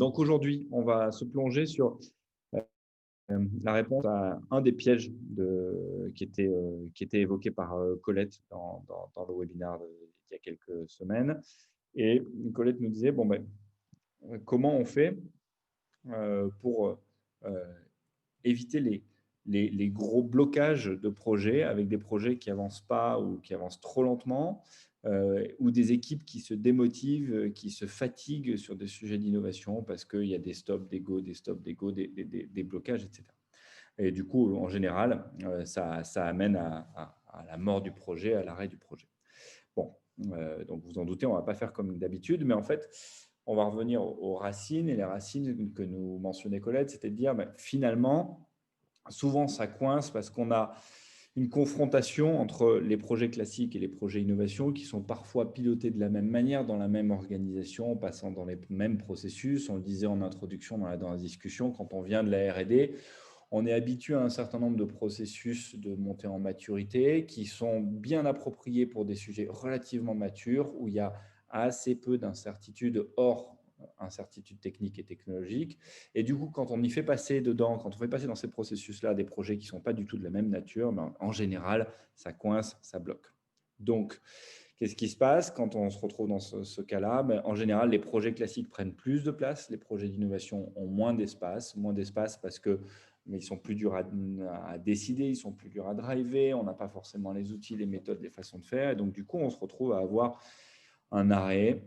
Donc aujourd'hui, on va se plonger sur la réponse à un des pièges qui était évoqué par Colette dans le webinaire il y a quelques semaines. Et Colette nous disait, bon, ben, comment on fait pour éviter les gros blocages de projets avec des projets qui avancent pas ou qui avancent trop lentement, ou des équipes qui se démotivent, qui se fatiguent sur des sujets d'innovation parce qu'il y a des stops, des go, des stops, des go, des blocages, etc. Et du coup, en général, ça amène à la mort du projet, à l'arrêt du projet. Bon, donc vous en doutez, on ne va pas faire comme d'habitude, mais en fait, on va revenir aux racines. Et les racines que nous mentionnait Colette, c'était de dire, ben, finalement, souvent ça coince parce qu'on a une confrontation entre les projets classiques et les projets innovation qui sont parfois pilotés de la même manière, dans la même organisation, en passant dans les mêmes processus. On le disait en introduction dans la discussion, quand on vient de la R&D, on est habitué à un certain nombre de processus de montée en maturité qui sont bien appropriés pour des sujets relativement matures où il y a assez peu d'incertitudes hors incertitudes techniques et technologiques. Et du coup, quand on y fait passer dedans, quand on fait passer dans ces processus-là des projets qui ne sont pas du tout de la même nature, ben, en général, ça coince, ça bloque. Donc, qu'est-ce qui se passe quand on se retrouve dans ce cas-là? Ben, en général, les projets classiques prennent plus de place, les projets d'innovation ont moins d'espace parce que mais ils sont plus durs à décider, ils sont plus durs à driver, on n'a pas forcément les outils, les méthodes, les façons de faire. Et donc, du coup, on se retrouve à avoir un arrêt,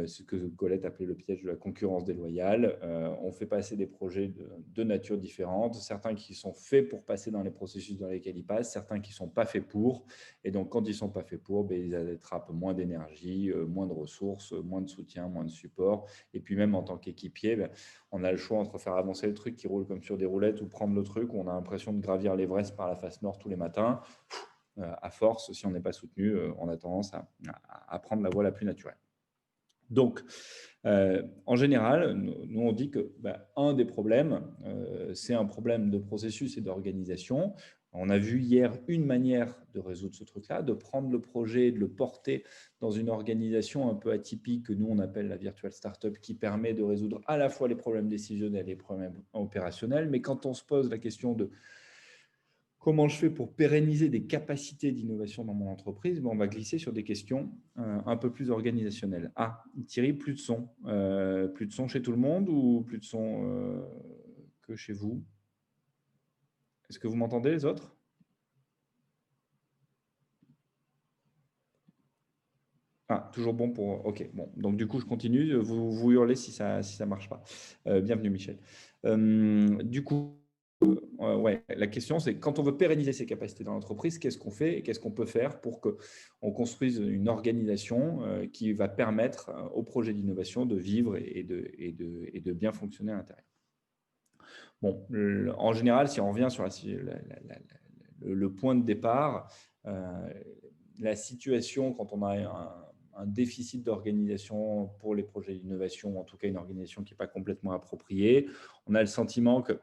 ce que Colette appelait le piège de la concurrence déloyale. On fait passer des projets de nature différente, certains qui sont faits pour passer dans les processus dans lesquels ils passent, certains qui ne sont pas faits pour. Et donc, quand ils ne sont pas faits pour, ben, ils attrapent moins d'énergie, moins de ressources, moins de soutien, moins de support. Et puis même en tant qu'équipier, ben, on a le choix entre faire avancer le truc qui roule comme sur des roulettes ou prendre le truc où on a l'impression de gravir l'Everest par la face nord tous les matins. À force, si on n'est pas soutenu, on a tendance à prendre la voie la plus naturelle. Donc, en général, nous on dit que un des problèmes, c'est un problème de processus et d'organisation. On a vu hier une manière de résoudre ce truc-là, de prendre le projet et de le porter dans une organisation un peu atypique que nous on appelle la virtual startup, qui permet de résoudre à la fois les problèmes décisionnels et les problèmes opérationnels. Mais quand on se pose la question de comment je fais pour pérenniser des capacités d'innovation dans mon entreprise? On va glisser sur des questions un peu plus organisationnelles. Ah, Thierry, plus de son. Plus de son chez tout le monde ou plus de son que chez vous? Est-ce que vous m'entendez les autres? Ah, toujours bon pour... Ok, bon. Donc du coup, je continue. Vous hurlez si ça marche pas. Bienvenue, Michel. Du coup, ouais, la question, c'est quand on veut pérenniser ses capacités dans l'entreprise, qu'est-ce qu'on fait et qu'est-ce qu'on peut faire pour qu'on construise une organisation qui va permettre au projet d'innovation de vivre et de bien fonctionner à l'intérieur. Bon, en général, si on revient sur le point de départ, la situation quand on a un déficit d'organisation pour les projets d'innovation, en tout cas une organisation qui n'est pas complètement appropriée, on a le sentiment que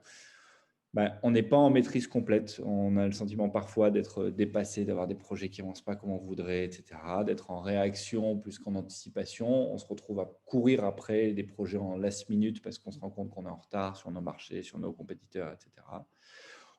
on n'est pas en maîtrise complète. On a le sentiment parfois d'être dépassé, d'avoir des projets qui n'avancent pas comme on voudrait, etc., d'être en réaction plus qu'en anticipation. On se retrouve à courir après des projets en last minute parce qu'on se rend compte qu'on est en retard sur nos marchés, sur nos compétiteurs, etc.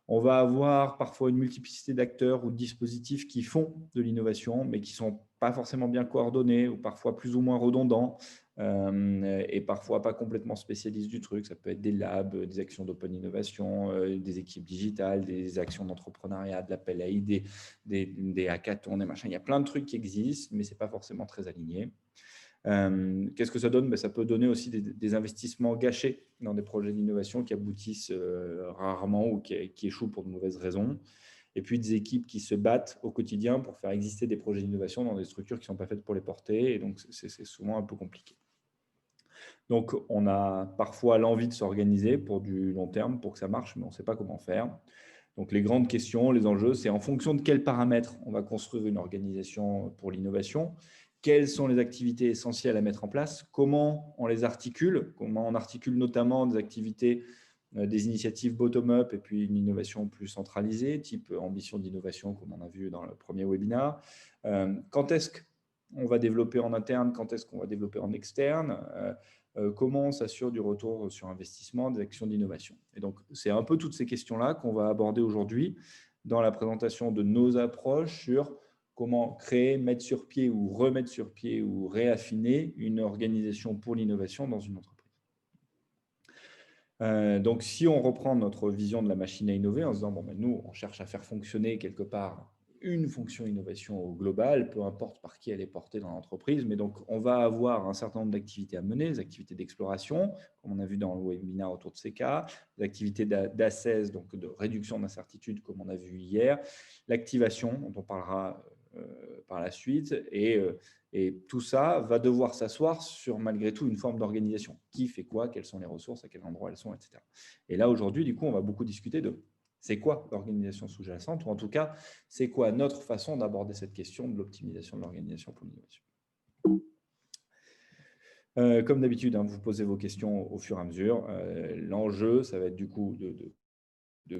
On va avoir parfois une multiplicité d'acteurs ou de dispositifs qui font de l'innovation, mais qui ne sont pas forcément bien coordonnés ou parfois plus ou moins redondants et parfois pas complètement spécialistes du truc. Ça peut être des labs, des actions d'open innovation, des équipes digitales, des actions d'entrepreneuriat, de l'appel à idées, des hackathons, des machins. Il y a plein de trucs qui existent, mais ce n'est pas forcément très aligné. Qu'est-ce que ça donne? Ça peut donner aussi des investissements gâchés dans des projets d'innovation qui aboutissent rarement ou qui échouent pour de mauvaises raisons. Et puis des équipes qui se battent au quotidien pour faire exister des projets d'innovation dans des structures qui ne sont pas faites pour les porter. Et donc, c'est souvent un peu compliqué. Donc, on a parfois l'envie de s'organiser pour du long terme, pour que ça marche, mais on ne sait pas comment faire. Donc, les grandes questions, les enjeux, c'est en fonction de quels paramètres on va construire une organisation pour l'innovation. Quelles sont les activités essentielles à mettre en place? Comment on les articule? Comment on articule notamment des activités, des initiatives bottom-up et puis une innovation plus centralisée, type ambition d'innovation, comme on a vu dans le premier webinaire. Quand est-ce qu'on va développer en interne? Quand est-ce qu'on va développer en externe? comment on s'assure du retour sur investissement des actions d'innovation. Et donc, c'est un peu toutes ces questions-là qu'on va aborder aujourd'hui dans la présentation de nos approches sur comment créer, mettre sur pied ou remettre sur pied ou réaffiner une organisation pour l'innovation dans une entreprise. Donc, si on reprend notre vision de la machine à innover en se disant, bon, ben, nous, on cherche à faire fonctionner quelque part une fonction innovation au global, peu importe par qui elle est portée dans l'entreprise, mais donc on va avoir un certain nombre d'activités à mener, des activités d'exploration, comme on a vu dans le webinaire autour de ces cas, des activités d'assess, donc de réduction d'incertitude, comme on a vu hier, l'activation, dont on parlera par la suite, et tout ça va devoir s'asseoir sur, malgré tout, une forme d'organisation. Qui fait quoi, quelles sont les ressources, à quel endroit elles sont, etc. Et là, aujourd'hui, du coup, on va beaucoup discuter de c'est quoi l'organisation sous-jacente, ou en tout cas, c'est quoi notre façon d'aborder cette question de l'optimisation de l'organisation pour l'innovation. Comme d'habitude, hein, vous posez vos questions au fur et à mesure. L'enjeu, ça va être du coup de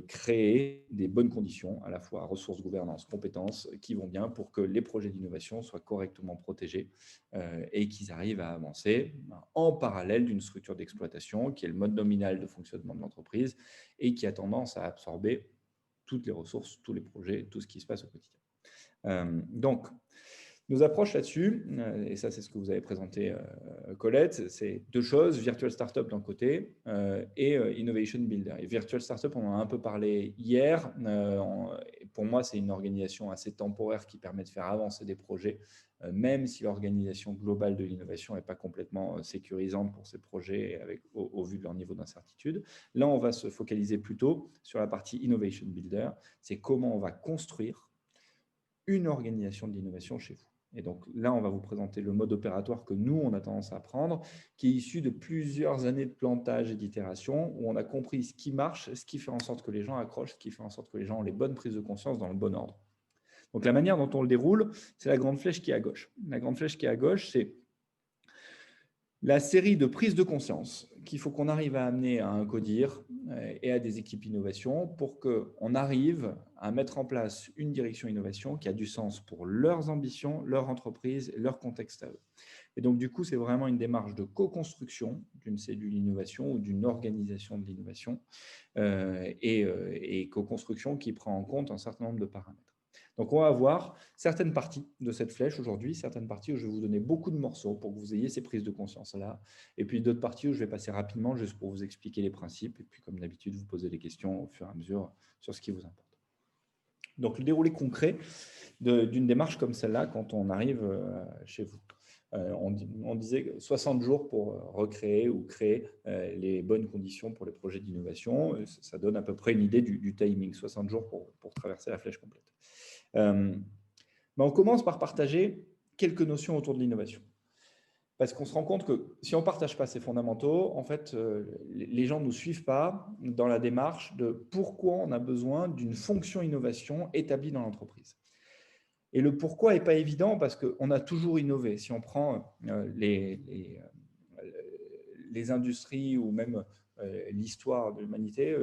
créer des bonnes conditions, à la fois ressources, gouvernance, compétences, qui vont bien pour que les projets d'innovation soient correctement protégés et qu'ils arrivent à avancer en parallèle d'une structure d'exploitation qui est le mode nominal de fonctionnement de l'entreprise et qui a tendance à absorber toutes les ressources, tous les projets, tout ce qui se passe au quotidien. Donc, nos approches là-dessus, et ça c'est ce que vous avez présenté Colette, c'est deux choses, Virtual Startup d'un côté et Innovation Builder. Et Virtual Startup, on en a un peu parlé hier. Pour moi, c'est une organisation assez temporaire qui permet de faire avancer des projets, même si l'organisation globale de l'innovation n'est pas complètement sécurisante pour ces projets au vu de leur niveau d'incertitude. Là, on va se focaliser plutôt sur la partie Innovation Builder, c'est comment on va construire une organisation de l'innovation chez vous. Et donc là, on va vous présenter le mode opératoire que nous, on a tendance à prendre, qui est issu de plusieurs années de plantage et d'itération, où on a compris ce qui marche, ce qui fait en sorte que les gens accrochent, ce qui fait en sorte que les gens ont les bonnes prises de conscience dans le bon ordre. Donc la manière dont on le déroule, c'est la grande flèche qui est à gauche. La grande flèche qui est à gauche, c'est la série de prises de conscience qu'il faut qu'on arrive à amener à un CODIR et à des équipes innovation pour qu'on arrive à mettre en place une direction innovation qui a du sens pour leurs ambitions, leur entreprise, leur contexte à eux. Et donc, du coup, c'est vraiment une démarche de co-construction d'une cellule innovation ou d'une organisation de l'innovation et co-construction qui prend en compte un certain nombre de paramètres. Donc, on va avoir certaines parties de cette flèche aujourd'hui, certaines parties où je vais vous donner beaucoup de morceaux pour que vous ayez ces prises de conscience-là, et puis d'autres parties où je vais passer rapidement juste pour vous expliquer les principes, et puis comme d'habitude, vous posez des questions au fur et à mesure sur ce qui vous importe. Donc, le déroulé concret d'une démarche comme celle-là quand on arrive chez vous. On disait 60 jours pour recréer ou créer les bonnes conditions pour les projets d'innovation. Ça donne à peu près une idée du timing, 60 jours pour traverser la flèche complète. Mais on commence par partager quelques notions autour de l'innovation. Parce qu'on se rend compte que si on ne partage pas ces fondamentaux, en fait, les gens ne nous suivent pas dans la démarche de pourquoi on a besoin d'une fonction innovation établie dans l'entreprise. Et le pourquoi n'est pas évident parce qu'on a toujours innové. Si on prend les industries ou même l'histoire de l'humanité,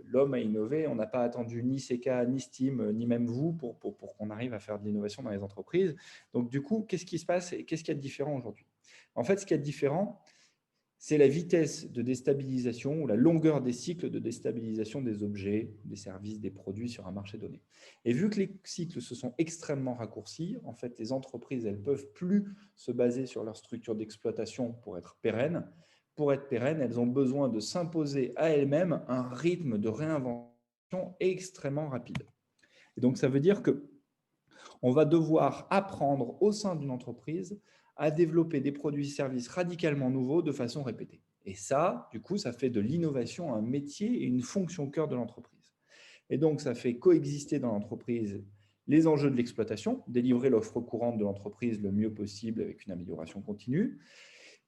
l'homme a innové. On n'a pas attendu ni CK, ni Steam, ni même vous pour qu'on arrive à faire de l'innovation dans les entreprises. Donc, du coup, qu'est-ce qui se passe et qu'est-ce qu'il y a de différent aujourd'hui? En fait, ce qui est différent, c'est la vitesse de déstabilisation ou la longueur des cycles de déstabilisation des objets, des services, des produits sur un marché donné. Et vu que les cycles se sont extrêmement raccourcis, en fait, les entreprises, elles ne peuvent plus se baser sur leur structure d'exploitation pour être pérennes. Pour être pérennes, elles ont besoin de s'imposer à elles-mêmes un rythme de réinvention extrêmement rapide. Et donc, ça veut dire qu'on va devoir apprendre au sein d'une entreprise à développer des produits et services radicalement nouveaux de façon répétée. Et ça, du coup, ça fait de l'innovation un métier et une fonction cœur de l'entreprise. Et donc, ça fait coexister dans l'entreprise les enjeux de l'exploitation, délivrer l'offre courante de l'entreprise le mieux possible avec une amélioration continue,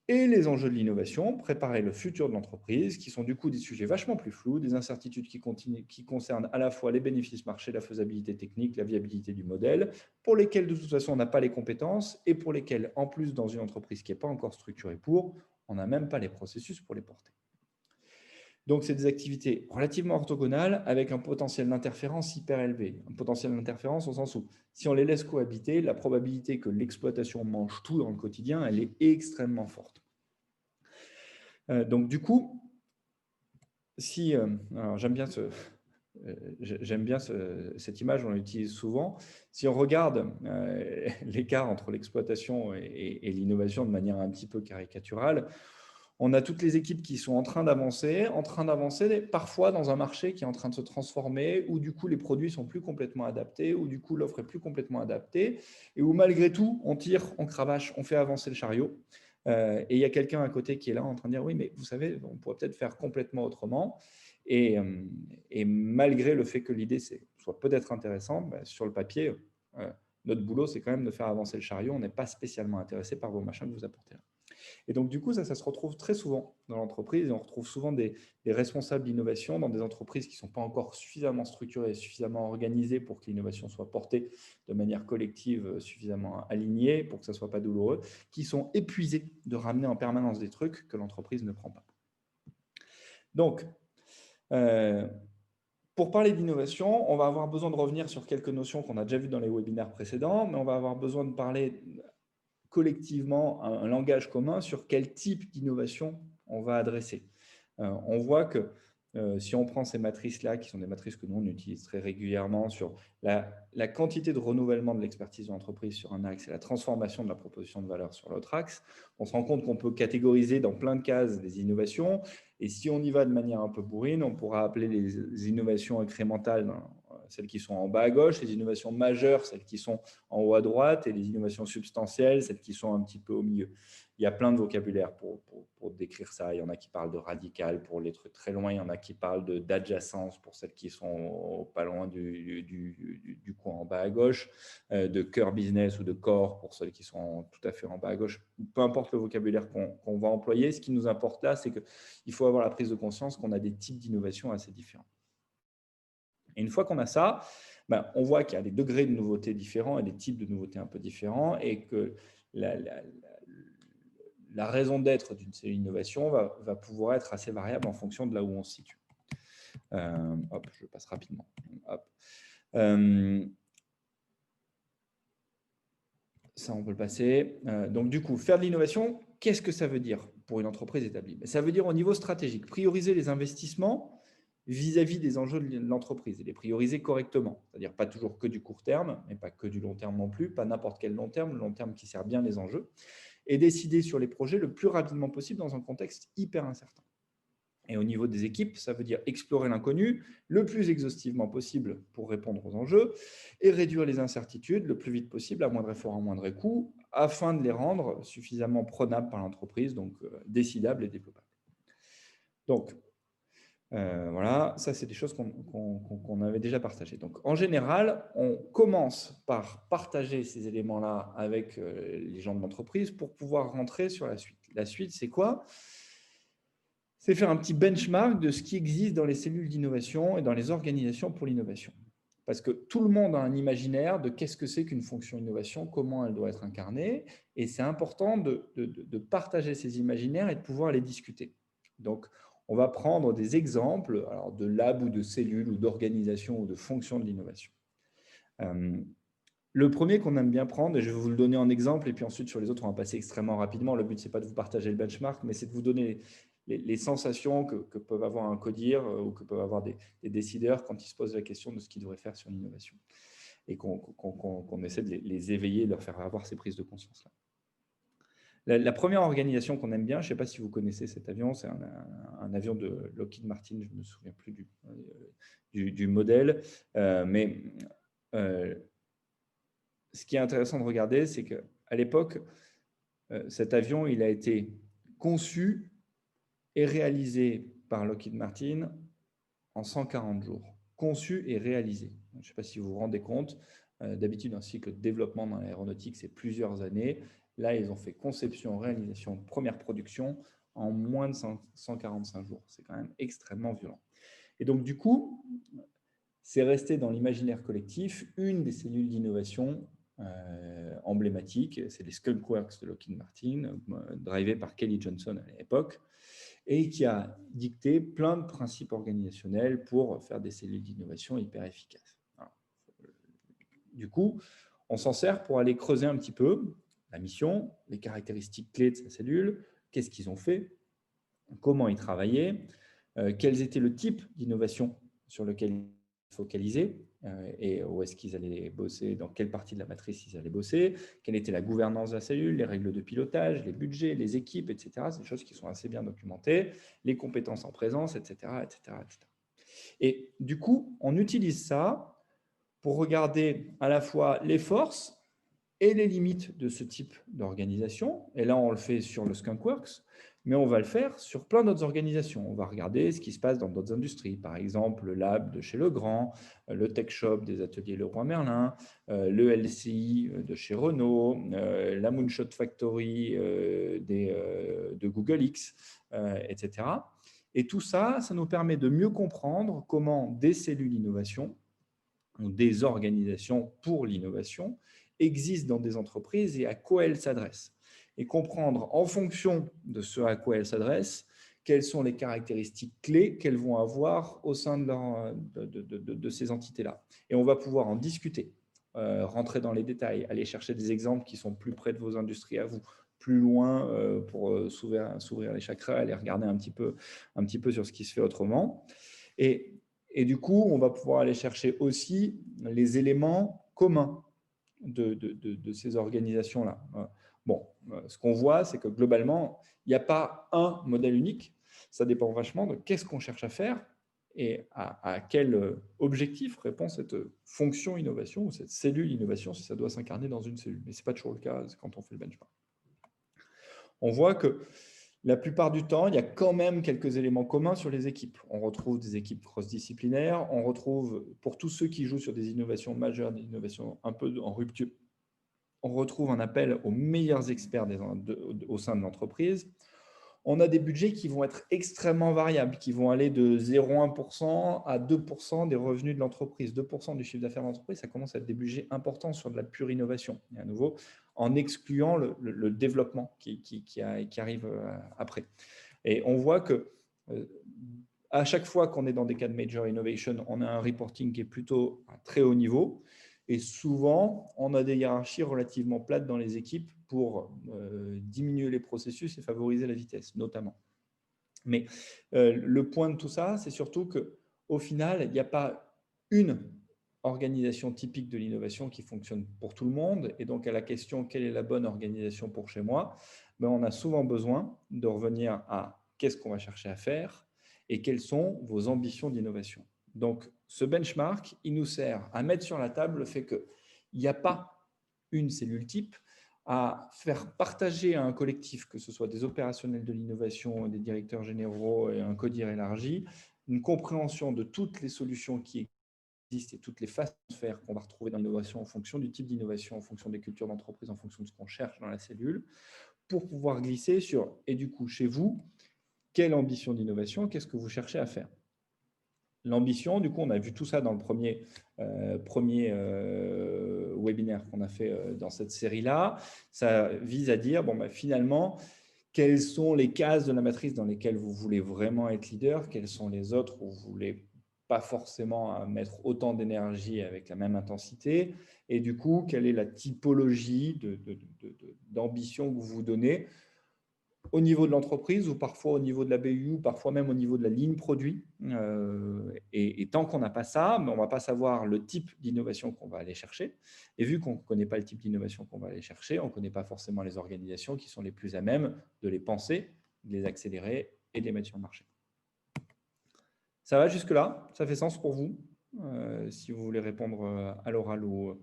et les enjeux de l'innovation, préparer le futur de l'entreprise, qui sont du coup des sujets vachement plus flous, des incertitudes qui concernent à la fois les bénéfices marchés, la faisabilité technique, la viabilité du modèle, pour lesquels de toute façon on n'a pas les compétences et pour lesquels, en plus, dans une entreprise qui n'est pas encore structurée on n'a même pas les processus pour les porter. Donc, c'est des activités relativement orthogonales avec un potentiel d'interférence hyper élevé. Un potentiel d'interférence au sens où, si on les laisse cohabiter, la probabilité que l'exploitation mange tout dans le quotidien, elle est extrêmement forte. Donc, du coup, si, alors j'aime bien cette image, on l'utilise souvent. Si on regarde l'écart entre l'exploitation et l'innovation de manière un petit peu caricaturale, on a toutes les équipes qui sont en train d'avancer parfois dans un marché qui est en train de se transformer, où du coup les produits sont plus complètement adaptés, où du coup l'offre est plus complètement adaptée, et où malgré tout, on tire, on cravache, on fait avancer le chariot. Et il y a quelqu'un à côté qui est là en train de dire, oui, mais vous savez, on pourrait peut-être faire complètement autrement. Et malgré le fait que l'idée soit peut-être intéressante, bah, sur le papier, notre boulot, c'est quand même de faire avancer le chariot. On n'est pas spécialement intéressé par vos machins que vous apportez là. Et donc, du coup, ça se retrouve très souvent dans l'entreprise. Et on retrouve souvent des responsables d'innovation dans des entreprises qui ne sont pas encore suffisamment structurées, suffisamment organisées pour que l'innovation soit portée de manière collective, suffisamment alignée, pour que ça ne soit pas douloureux, qui sont épuisés de ramener en permanence des trucs que l'entreprise ne prend pas. Donc, pour parler d'innovation, on va avoir besoin de revenir sur quelques notions qu'on a déjà vues dans les webinaires précédents, mais on va avoir besoin de parler collectivement un langage commun sur quel type d'innovation on va adresser. On voit que si on prend ces matrices-là, qui sont des matrices que nous, on utilise très régulièrement sur la quantité de renouvellement de l'expertise de l'entreprise sur un axe et la transformation de la proposition de valeur sur l'autre axe, on se rend compte qu'on peut catégoriser dans plein de cases des innovations. Et si on y va de manière un peu bourrine, on pourra appeler les innovations incrémentales, celles qui sont en bas à gauche, les innovations majeures, celles qui sont en haut à droite, et les innovations substantielles, celles qui sont un petit peu au milieu. Il y a plein de vocabulaire pour décrire ça. Il y en a qui parlent de radical pour les trucs très loin. Il y en a qui parlent d'adjacence pour celles qui sont pas loin du coin en bas à gauche, de cœur business ou de corps pour celles qui sont tout à fait en bas à gauche. Peu importe le vocabulaire qu'on va employer, ce qui nous importe là, c'est qu'il faut avoir la prise de conscience qu'on a des types d'innovation assez différents. Et une fois qu'on a ça, ben, on voit qu'il y a des degrés de nouveautés différents et des types de nouveautés un peu différents, et que la raison d'être d'une cellule d'innovation va pouvoir être assez variable en fonction de là où on se situe. Hop, je passe rapidement. Hop. Ça, on peut le passer. Donc, du coup, faire de l'innovation, qu'est-ce que ça veut dire pour une entreprise établie? Ça veut dire au niveau stratégique, prioriser les investissements vis-à-vis des enjeux de l'entreprise et les prioriser correctement. C'est-à-dire pas toujours que du court terme, mais pas que du long terme non plus, pas n'importe quel long terme qui sert bien les enjeux, et décider sur les projets le plus rapidement possible dans un contexte hyper incertain. Et au niveau des équipes, ça veut dire explorer l'inconnu le plus exhaustivement possible pour répondre aux enjeux et réduire les incertitudes le plus vite possible à moindre effort, à moindre coût, afin de les rendre suffisamment prenables par l'entreprise, donc décidables et développables. Donc, voilà, ça, c'est des choses qu'on avait déjà partagées. Donc, en général, on commence par partager ces éléments-là avec les gens de l'entreprise pour pouvoir rentrer sur la suite. La suite, c'est quoi? C'est faire un petit benchmark de ce qui existe dans les cellules d'innovation et dans les organisations pour l'innovation. Parce que tout le monde a un imaginaire de qu'est-ce que c'est qu'une fonction innovation, comment elle doit être incarnée, et c'est important de partager ces imaginaires et de pouvoir les discuter. Donc, on va prendre des exemples alors de labs ou de cellules ou d'organisations ou de fonctions de l'innovation. Le premier qu'on aime bien prendre, et je vais vous le donner en exemple, et puis ensuite sur les autres, on va passer extrêmement rapidement. Le but, ce n'est pas de vous partager le benchmark, mais c'est de vous donner les sensations que peuvent avoir un codir ou que peuvent avoir des décideurs quand ils se posent la question de ce qu'ils devraient faire sur l'innovation. Et qu'on essaie de les éveiller, de leur faire avoir ces prises de conscience-là. La première organisation qu'on aime bien, je ne sais pas si vous connaissez cet avion, c'est un avion de Lockheed Martin, je ne me souviens plus du modèle, mais ce qui est intéressant de regarder, c'est qu'à l'époque, cet avion, il a été conçu et réalisé par Lockheed Martin en 140 jours. Conçu et réalisé. Je ne sais pas si vous vous rendez compte, d'habitude, un cycle de développement dans l'aéronautique, c'est plusieurs années. Là, ils ont fait conception, réalisation, première production en moins de 145 jours. C'est quand même extrêmement violent. Et donc, du coup, c'est resté dans l'imaginaire collectif une des cellules d'innovation emblématiques. C'est les Skunk Works de Lockheed Martin, drivés par Kelly Johnson à l'époque, et qui a dicté plein de principes organisationnels pour faire des cellules d'innovation hyper efficaces. Alors, du coup, on s'en sert pour aller creuser un petit peu la mission, les caractéristiques clés de sa cellule, qu'est-ce qu'ils ont fait, comment ils travaillaient, quels étaient le type d'innovation sur lequel ils focalisaient et où est-ce qu'ils allaient bosser, dans quelle partie de la matrice ils allaient bosser, quelle était la gouvernance de la cellule, les règles de pilotage, les budgets, les équipes, etc. C'est des choses qui sont assez bien documentées, les compétences en présence, etc., etc., etc. Et du coup, on utilise ça pour regarder à la fois les forces et les limites de ce type d'organisation. Et là, on le fait sur le Skunkworks, mais on va le faire sur plein d'autres organisations. On va regarder ce qui se passe dans d'autres industries, par exemple le lab de chez Legrand, le tech shop des ateliers Leroy Merlin, le LCI de chez Renault, la Moonshot Factory de Google X, etc. Et tout ça, ça nous permet de mieux comprendre comment des cellules innovation ou des organisations pour l'innovation existent dans des entreprises et à quoi elles s'adressent. Et comprendre en fonction de ce à quoi elles s'adressent, quelles sont les caractéristiques clés qu'elles vont avoir au sein de ces entités-là. Et on va pouvoir en discuter, rentrer dans les détails, aller chercher des exemples qui sont plus près de vos industries à vous, plus loin pour s'ouvrir les chakras, aller regarder un petit peu sur ce qui se fait autrement. Et du coup, on va pouvoir aller chercher aussi les éléments communs de ces organisations-là. Bon, ce qu'on voit, c'est que globalement, il n'y a pas un modèle unique. Ça dépend vachement de qu'est-ce qu'on cherche à faire et à quel objectif répond cette fonction innovation ou cette cellule innovation si ça doit s'incarner dans une cellule. Mais ce n'est pas toujours le cas quand on fait le benchmark. On voit que la plupart du temps, il y a quand même quelques éléments communs sur les équipes. On retrouve des équipes cross-disciplinaires, on retrouve, pour tous ceux qui jouent sur des innovations majeures, des innovations un peu en rupture, on retrouve un appel aux meilleurs experts au sein de l'entreprise. On a des budgets qui vont être extrêmement variables, qui vont aller de 0,1% à 2% des revenus de l'entreprise. 2% du chiffre d'affaires de l'entreprise, ça commence à être des budgets importants sur de la pure innovation. Et à nouveau, en excluant le développement qui arrive après. Et on voit que à chaque fois qu'on est dans des cas de major innovation, on a un reporting qui est plutôt à très haut niveau. Et souvent, on a des hiérarchies relativement plates dans les équipes pour diminuer les processus et favoriser la vitesse, notamment. Mais le point de tout ça, c'est surtout qu'au final, il n'y a pas une organisation typique de l'innovation qui fonctionne pour tout le monde. Et donc, à la question « quelle est la bonne organisation pour chez moi ?», ben, on a souvent besoin de revenir à qu'est-ce qu'on va chercher à faire et quelles sont vos ambitions d'innovation. Donc, ce benchmark, il nous sert à mettre sur la table le fait qu'il n'y a pas une cellule type, à faire partager à un collectif, que ce soit des opérationnels de l'innovation, des directeurs généraux et un CODIR élargi, une compréhension de toutes les solutions qui existent et toutes les façons de faire qu'on va retrouver dans l'innovation en fonction du type d'innovation, en fonction des cultures d'entreprise, en fonction de ce qu'on cherche dans la cellule, pour pouvoir glisser sur, et du coup, chez vous, quelle ambition d'innovation, qu'est-ce que vous cherchez à faire ? L'ambition, du coup, on a vu tout ça dans le premier webinaire qu'on a fait dans cette série-là. Ça vise à dire, bon, bah, finalement, quelles sont les cases de la matrice dans lesquelles vous voulez vraiment être leader, quelles sont les autres où vous ne voulez pas forcément mettre autant d'énergie avec la même intensité, et du coup, quelle est la typologie d'ambition que vous vous donnez au niveau de l'entreprise ou parfois au niveau de la BU, parfois même au niveau de la ligne produit. Et tant qu'on n'a pas ça, on ne va pas savoir le type d'innovation qu'on va aller chercher. Et vu qu'on ne connaît pas le type d'innovation qu'on va aller chercher, on ne connaît pas forcément les organisations qui sont les plus à même de les penser, de les accélérer et de les mettre sur le marché. Ça va jusque-là? Ça fait sens pour vous? Si vous voulez répondre à l'oral ou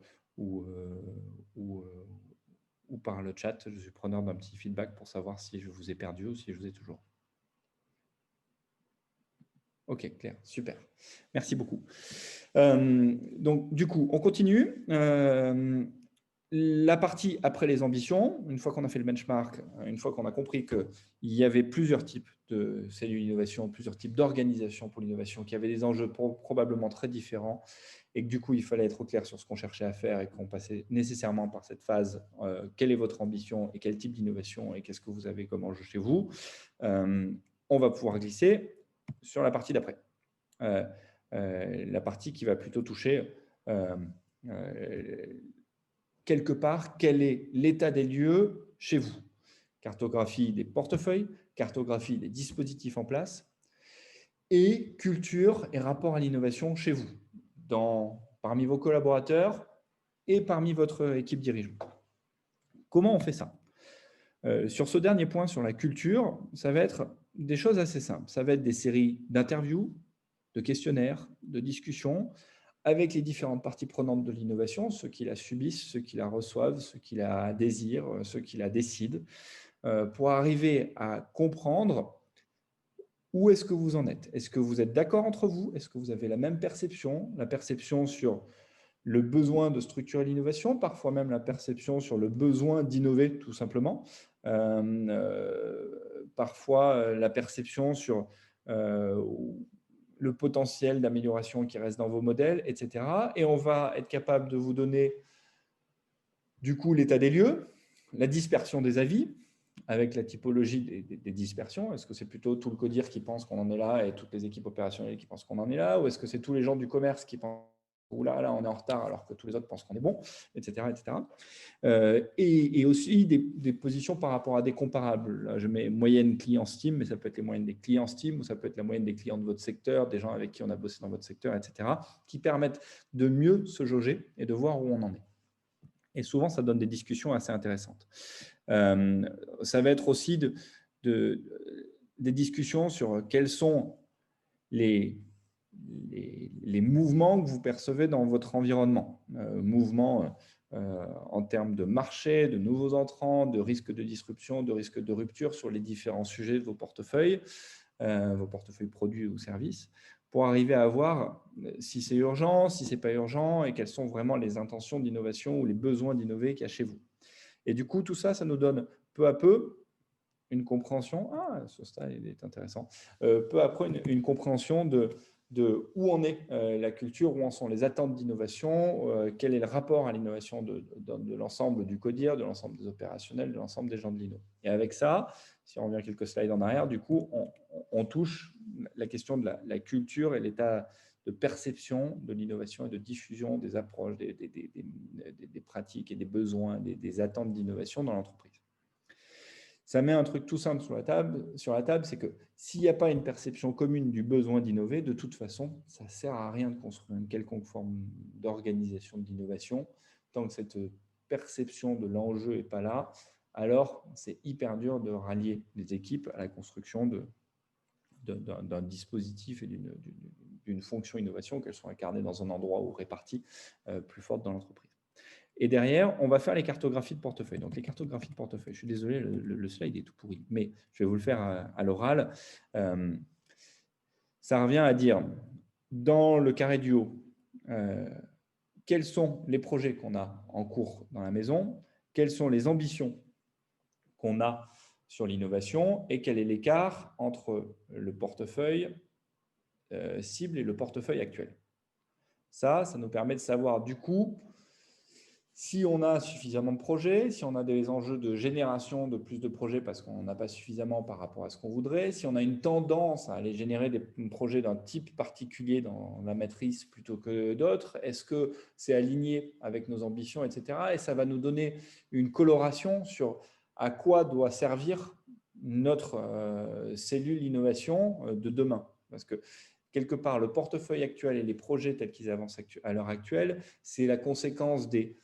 par le chat, je suis preneur d'un petit feedback pour savoir si je vous ai perdu ou si je vous ai toujours. Ok, clair, super. Merci beaucoup. Donc, du coup, on continue. La partie après les ambitions, une fois qu'on a fait le benchmark, une fois qu'on a compris qu'il y avait plusieurs types de cellules d'innovation, plusieurs types d'organisations pour l'innovation, qu'il y avait des enjeux probablement très différents et que du coup, il fallait être au clair sur ce qu'on cherchait à faire et qu'on passait nécessairement par cette phase, quelle est votre ambition et quel type d'innovation et qu'est-ce que vous avez comme enjeu chez vous, on va pouvoir glisser sur la partie d'après. La partie qui va plutôt toucher quelque part quel est l'état des lieux chez vous. cartographie des portefeuilles, cartographie des dispositifs en place et culture et rapport à l'innovation chez vous, parmi vos collaborateurs et parmi votre équipe dirigeante. Comment on fait ça? Sur ce dernier point, sur la culture, ça va être des choses assez simples. Ça va être des séries d'interviews, de questionnaires, de discussions avec les différentes parties prenantes de l'innovation, ceux qui la subissent, ceux qui la reçoivent, ceux qui la désirent, ceux qui la décident, pour arriver à comprendre où est-ce que vous en êtes. Est-ce que vous êtes d'accord entre vous? Est-ce que vous avez la même perception? La perception sur le besoin de structurer l'innovation, parfois même la perception sur le besoin d'innover tout simplement, parfois la perception sur le potentiel d'amélioration qui reste dans vos modèles, etc. Et on va être capable de vous donner du coup l'état des lieux, la dispersion des avis, avec la typologie des dispersions. Est-ce que c'est plutôt tout le CODIR qui pense qu'on en est là et toutes les équipes opérationnelles qui pensent qu'on en est là, ou est-ce que c'est tous les gens du commerce qui pensent ou là, on est en retard alors que tous les autres pensent qu'on est bon, etc. etc. Et aussi des positions par rapport à des comparables. Là, je mets moyenne client Steam, mais ça peut être les moyennes des clients Steam, ou ça peut être la moyenne des clients de votre secteur, des gens avec qui on a bossé dans votre secteur, etc., qui permettent de mieux se jauger et de voir où on en est. Et souvent, ça donne des discussions assez intéressantes. Ça va être aussi des discussions sur quels sont les mouvements que vous percevez dans votre environnement. Mouvements en termes de marché, de nouveaux entrants, de risques de disruption, de risques de rupture sur les différents sujets de vos portefeuilles produits ou services, pour arriver à voir si c'est urgent, si ce n'est pas urgent, et quelles sont vraiment les intentions d'innovation ou les besoins d'innover qu'il y a chez vous. Et du coup, tout ça, ça nous donne peu à peu une compréhension, ce style est intéressant, peu à peu une compréhension de où en est la culture, où en sont les attentes d'innovation, quel est le rapport à l'innovation de l'ensemble du CODIR, de l'ensemble des opérationnels, de l'ensemble des gens de l'INNO. Et avec ça, si on revient quelques slides en arrière, du coup, on touche la question de la culture et l'état de perception de l'innovation et de diffusion des approches, des pratiques et des besoins, des attentes d'innovation dans l'entreprise. Ça met un truc tout simple sur la table, c'est que s'il n'y a pas une perception commune du besoin d'innover, de toute façon, ça ne sert à rien de construire une quelconque forme d'organisation de l'innovation. Tant que cette perception de l'enjeu n'est pas là, alors c'est hyper dur de rallier les équipes à la construction d'un dispositif et d'une fonction innovation, qu'elles soient incarnées dans un endroit ou réparties plus fortes dans l'entreprise. Et derrière, on va faire les cartographies de portefeuille. Donc, les cartographies de portefeuille, je suis désolé, le slide est tout pourri, mais je vais vous le faire à l'oral. Ça revient à dire, dans le carré du haut, quels sont les projets qu'on a en cours dans la maison, quelles sont les ambitions qu'on a sur l'innovation et quel est l'écart entre le portefeuille cible et le portefeuille actuel. Ça nous permet de savoir du coup si on a suffisamment de projets, si on a des enjeux de génération de plus de projets parce qu'on n'a pas suffisamment par rapport à ce qu'on voudrait, si on a une tendance à aller générer des projets d'un type particulier dans la matrice plutôt que d'autres, est-ce que c'est aligné avec nos ambitions, etc. Et ça va nous donner une coloration sur à quoi doit servir notre cellule innovation de demain. Parce que quelque part, le portefeuille actuel et les projets tels qu'ils avancent à l'heure actuelle, c'est la conséquence des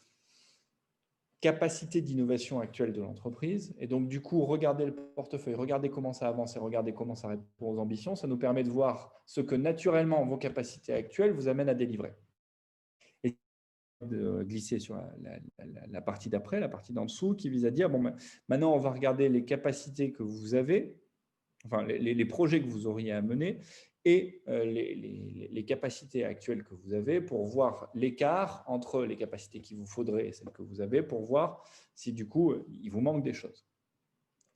capacité d'innovation actuelle de l'entreprise. Et donc, du coup, regardez le portefeuille, regardez comment ça avance et regardez comment ça répond aux ambitions. Ça nous permet de voir ce que naturellement vos capacités actuelles vous amènent à délivrer. Et de glisser sur la partie d'après, la partie d'en dessous, qui vise à dire, bon, maintenant, on va regarder les capacités que vous avez, enfin, les projets que vous auriez à mener et les capacités actuelles que vous avez pour voir l'écart entre les capacités qu'il vous faudrait et celles que vous avez pour voir si du coup, il vous manque des choses.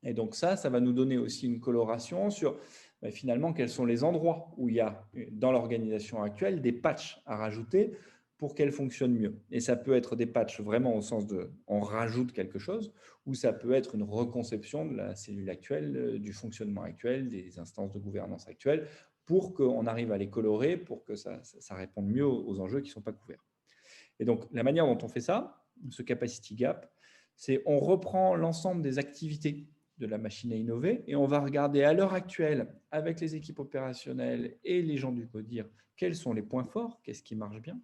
Et donc ça va nous donner aussi une coloration sur finalement quels sont les endroits où il y a dans l'organisation actuelle des patchs à rajouter pour qu'elle fonctionne mieux. Et ça peut être des patchs vraiment au sens de on rajoute quelque chose, ou ça peut être une reconception de la cellule actuelle, du fonctionnement actuel, des instances de gouvernance actuelles, pour qu'on arrive à les colorer, pour que ça réponde mieux aux enjeux qui ne sont pas couverts. Et donc, la manière dont on fait ça, ce capacity gap, c'est on reprend l'ensemble des activités de la machine à innover et on va regarder à l'heure actuelle, avec les équipes opérationnelles et les gens du CODIR, quels sont les points forts, qu'est-ce qui marche bien,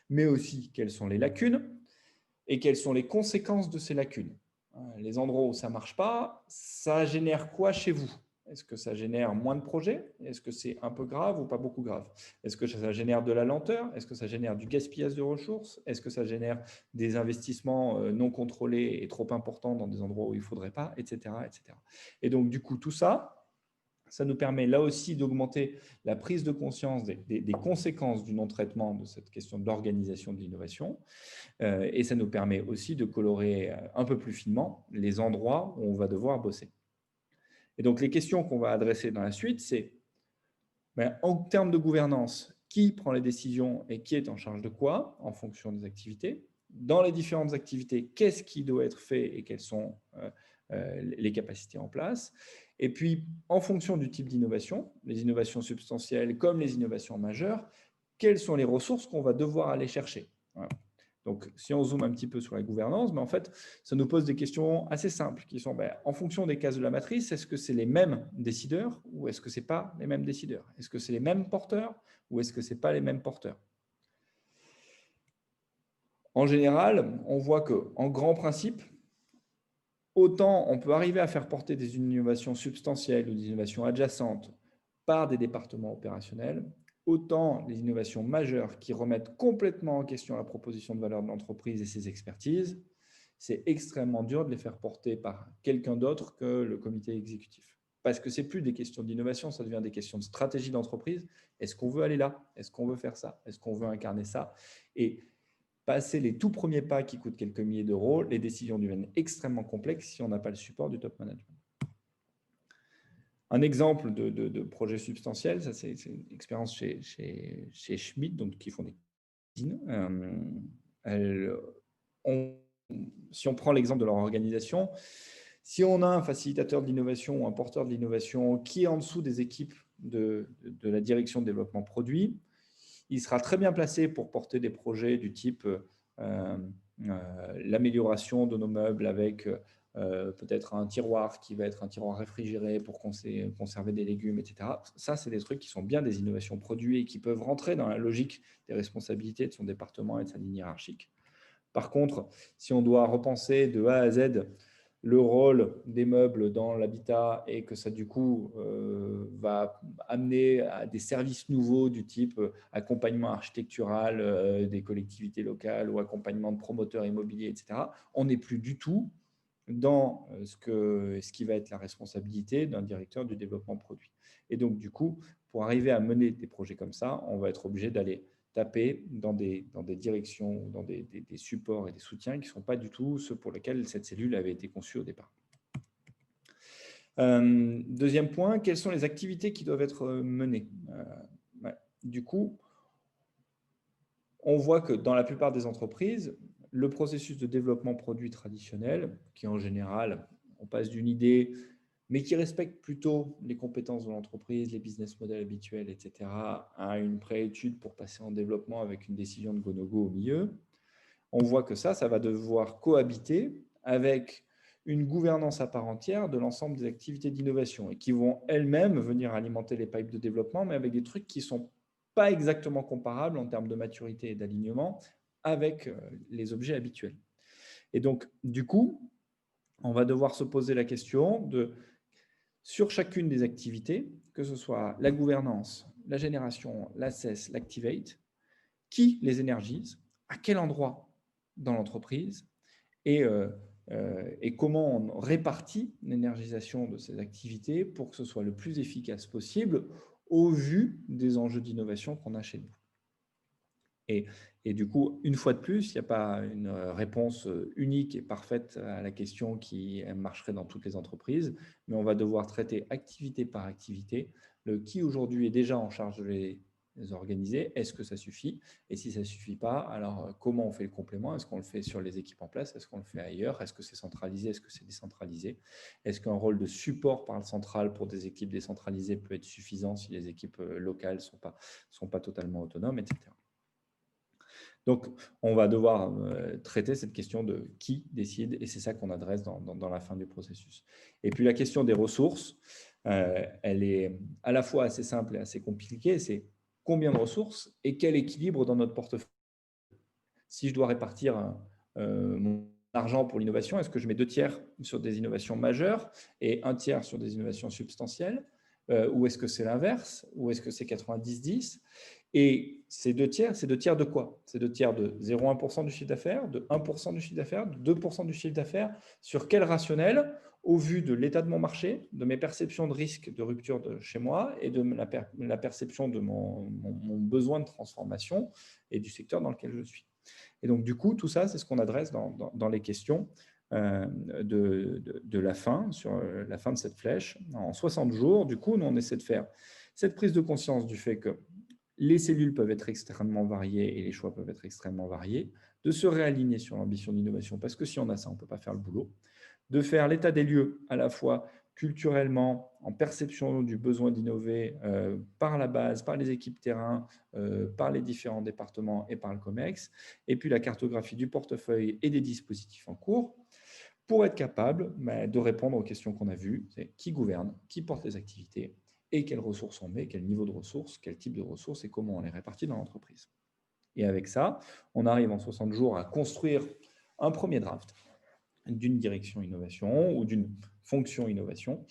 mais aussi quelles sont les lacunes et quelles sont les conséquences de ces lacunes. Les endroits où ça ne marche pas, ça génère quoi chez vous? Est-ce que ça génère moins de projets? Est-ce que c'est un peu grave ou pas beaucoup grave? Est-ce que ça génère de la lenteur? Est-ce que ça génère du gaspillage de ressources? Est-ce que ça génère des investissements non contrôlés et trop importants dans des endroits où il ne faudrait pas, etc., etc. Et donc, du coup, tout ça, ça nous permet là aussi d'augmenter la prise de conscience des conséquences du non-traitement de cette question de l'organisation de l'innovation. Et ça nous permet aussi de colorer un peu plus finement les endroits où on va devoir bosser. Et donc, les questions qu'on va adresser dans la suite, c'est en termes de gouvernance, qui prend les décisions et qui est en charge de quoi en fonction des activités? Dans les différentes activités, qu'est-ce qui doit être fait et quelles sont les capacités en place? Et puis, en fonction du type d'innovation, les innovations substantielles comme les innovations majeures, quelles sont les ressources qu'on va devoir aller chercher? Voilà. Donc, si on zoome un petit peu sur la gouvernance, en fait, ça nous pose des questions assez simples qui sont, en fonction des cases de la matrice, est-ce que c'est les mêmes décideurs ou est-ce que ce n'est pas les mêmes décideurs? Est-ce que c'est les mêmes porteurs ou est-ce que ce n'est pas les mêmes porteurs? En général, on voit qu'en grand principe, autant on peut arriver à faire porter des innovations substantielles ou des innovations adjacentes par des départements opérationnels, autant les innovations majeures qui remettent complètement en question la proposition de valeur de l'entreprise et ses expertises, c'est extrêmement dur de les faire porter par quelqu'un d'autre que le comité exécutif. Parce que ce n'est plus des questions d'innovation, ça devient des questions de stratégie d'entreprise. Est-ce qu'on veut aller là? Est-ce qu'on veut faire ça? Est-ce qu'on veut incarner ça? Et passer les tout premiers pas qui coûtent quelques milliers d'euros, les décisions deviennent extrêmement complexes si on n'a pas le support du top management. Un exemple de projet substantiel, ça c'est une expérience chez Schmidt, donc qui font des cuisines. Si on prend l'exemple de leur organisation, si on a un facilitateur de l'innovation ou un porteur de l'innovation qui est en dessous des équipes de la direction de développement produit, il sera très bien placé pour porter des projets du type l'amélioration de nos meubles avec peut-être un tiroir qui va être un tiroir réfrigéré pour conserver des légumes, etc. Ça, c'est des trucs qui sont bien des innovations produits et qui peuvent rentrer dans la logique des responsabilités de son département et de sa ligne hiérarchique. Par contre, si on doit repenser de A à Z le rôle des meubles dans l'habitat et que ça, du coup, va amener à des services nouveaux du type accompagnement architectural des collectivités locales ou accompagnement de promoteurs immobiliers, etc., on n'est plus du tout dans ce qui va être la responsabilité d'un directeur du développement produit. Et donc, du coup, pour arriver à mener des projets comme ça, on va être obligé d'aller taper dans des directions, dans des supports et des soutiens qui ne sont pas du tout ceux pour lesquels cette cellule avait été conçue au départ. Deuxième point, quelles sont les activités qui doivent être menées? Du coup, on voit que dans la plupart des entreprises, le processus de développement produit traditionnel, qui en général, on passe d'une idée, mais qui respecte plutôt les compétences de l'entreprise, les business models habituels, etc., à une préétude pour passer en développement avec une décision de go-no-go au milieu. On voit que ça va devoir cohabiter avec une gouvernance à part entière de l'ensemble des activités d'innovation et qui vont elles-mêmes venir alimenter les pipes de développement, mais avec des trucs qui ne sont pas exactement comparables en termes de maturité et d'alignement avec les objets habituels. Et donc, du coup, on va devoir se poser la question de, sur chacune des activités, que ce soit la gouvernance, la génération, l'assess, l'activate, qui les énergise, à quel endroit dans l'entreprise et comment on répartit l'énergisation de ces activités pour que ce soit le plus efficace possible au vu des enjeux d'innovation qu'on a chez nous. Et du coup, une fois de plus, il n'y a pas une réponse unique et parfaite à la question qui marcherait dans toutes les entreprises, mais on va devoir traiter activité par activité le qui aujourd'hui est déjà en charge de les organiser. Est-ce que ça suffit? Et si ça ne suffit pas, alors comment on fait le complément? Est-ce qu'on le fait sur les équipes en place? Est-ce qu'on le fait ailleurs? Est-ce que c'est centralisé? Est-ce que c'est décentralisé? Est-ce qu'un rôle de support par le central pour des équipes décentralisées peut être suffisant si les équipes locales ne sont pas totalement autonomes, etc. Donc, on va devoir traiter cette question de qui décide, et c'est ça qu'on adresse dans la fin du processus. Et puis, la question des ressources, elle est à la fois assez simple et assez compliquée. C'est combien de ressources et quel équilibre dans notre portefeuille. Si je dois répartir mon argent pour l'innovation, est-ce que je mets 2 tiers sur des innovations majeures et 1 tiers sur des innovations substantielles, ou est-ce que c'est l'inverse, ou est-ce que c'est 90-10? Et ces 2 tiers, c'est 2 tiers de quoi? C'est 2 tiers de 0,1% du chiffre d'affaires, de 1% du chiffre d'affaires, de 2% du chiffre d'affaires. Sur quel rationnel, au vu de l'état de mon marché, de mes perceptions de risque de rupture de chez moi et de la perception de mon besoin de transformation et du secteur dans lequel je suis. Et donc, du coup, tout ça, c'est ce qu'on adresse dans les questions de la fin, sur la fin de cette flèche. En 60 jours, du coup, nous, on essaie de faire cette prise de conscience du fait que les cellules peuvent être extrêmement variées et les choix peuvent être extrêmement variés, de se réaligner sur l'ambition d'innovation, parce que si on a ça, on ne peut pas faire le boulot, de faire l'état des lieux à la fois culturellement, en perception du besoin d'innover par la base, par les équipes terrain, par les différents départements et par le COMEX, et puis la cartographie du portefeuille et des dispositifs en cours, pour être capable de répondre aux questions qu'on a vues, c'est qui gouverne, qui porte les activités, et quelles ressources on met, quel niveau de ressources, quel type de ressources et comment on les répartit dans l'entreprise. Et avec ça, on arrive en 60 jours à construire un premier draft d'une direction innovation ou d'une fonction innovation,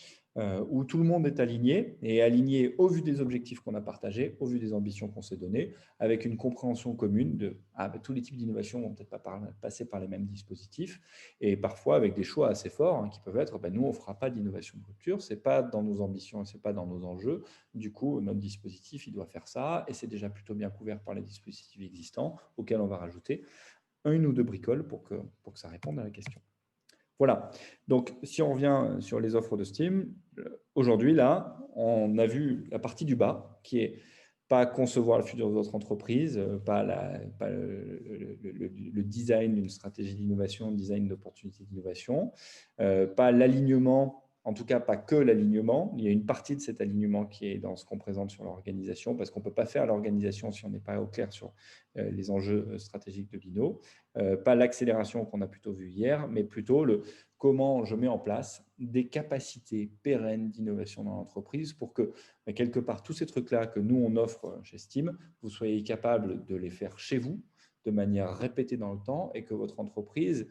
où tout le monde est aligné, et aligné au vu des objectifs qu'on a partagés, au vu des ambitions qu'on s'est données, avec une compréhension commune de tous les types d'innovation vont peut-être pas passer par les mêmes dispositifs, et parfois avec des choix assez forts qui peuvent être, nous, on ne fera pas d'innovation de rupture, ce n'est pas dans nos ambitions et ce n'est pas dans nos enjeux, du coup, notre dispositif, il doit faire ça, et c'est déjà plutôt bien couvert par les dispositifs existants, auxquels on va rajouter une ou deux bricoles pour que ça réponde à la question. Voilà. Donc, si on revient sur les offres de Steam, aujourd'hui, là, on a vu la partie du bas, qui est pas concevoir le futur de votre entreprise, pas le design d'une stratégie d'innovation, le design d'opportunités d'innovation, pas l'alignement, en tout cas pas que l'alignement. Il y a une partie de cet alignement qui est dans ce qu'on présente sur l'organisation, parce qu'on ne peut pas faire l'organisation si on n'est pas au clair sur les enjeux stratégiques de l'INO. Pas l'accélération qu'on a plutôt vu hier, mais plutôt comment je mets en place des capacités pérennes d'innovation dans l'entreprise pour que, quelque part, tous ces trucs-là que nous, on offre chez Steam, vous soyez capable de les faire chez vous de manière répétée dans le temps et que votre entreprise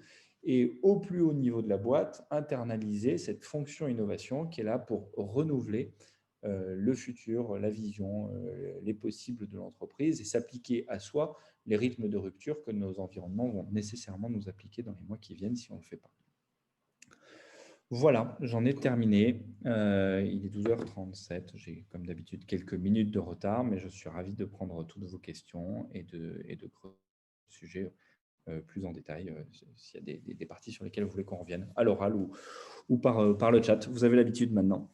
ait au plus haut niveau de la boîte internalisé cette fonction innovation qui est là pour renouveler le futur, la vision, les possibles de l'entreprise et s'appliquer à soi les rythmes de rupture que nos environnements vont nécessairement nous appliquer dans les mois qui viennent si on ne le fait pas. Voilà, j'en ai terminé. Il est 12h37. J'ai, comme d'habitude, quelques minutes de retard, mais je suis ravi de prendre toutes vos questions et de creuser le sujet plus en détail s'il y a des parties sur lesquelles vous voulez qu'on revienne, à l'oral ou par le chat. Vous avez l'habitude maintenant.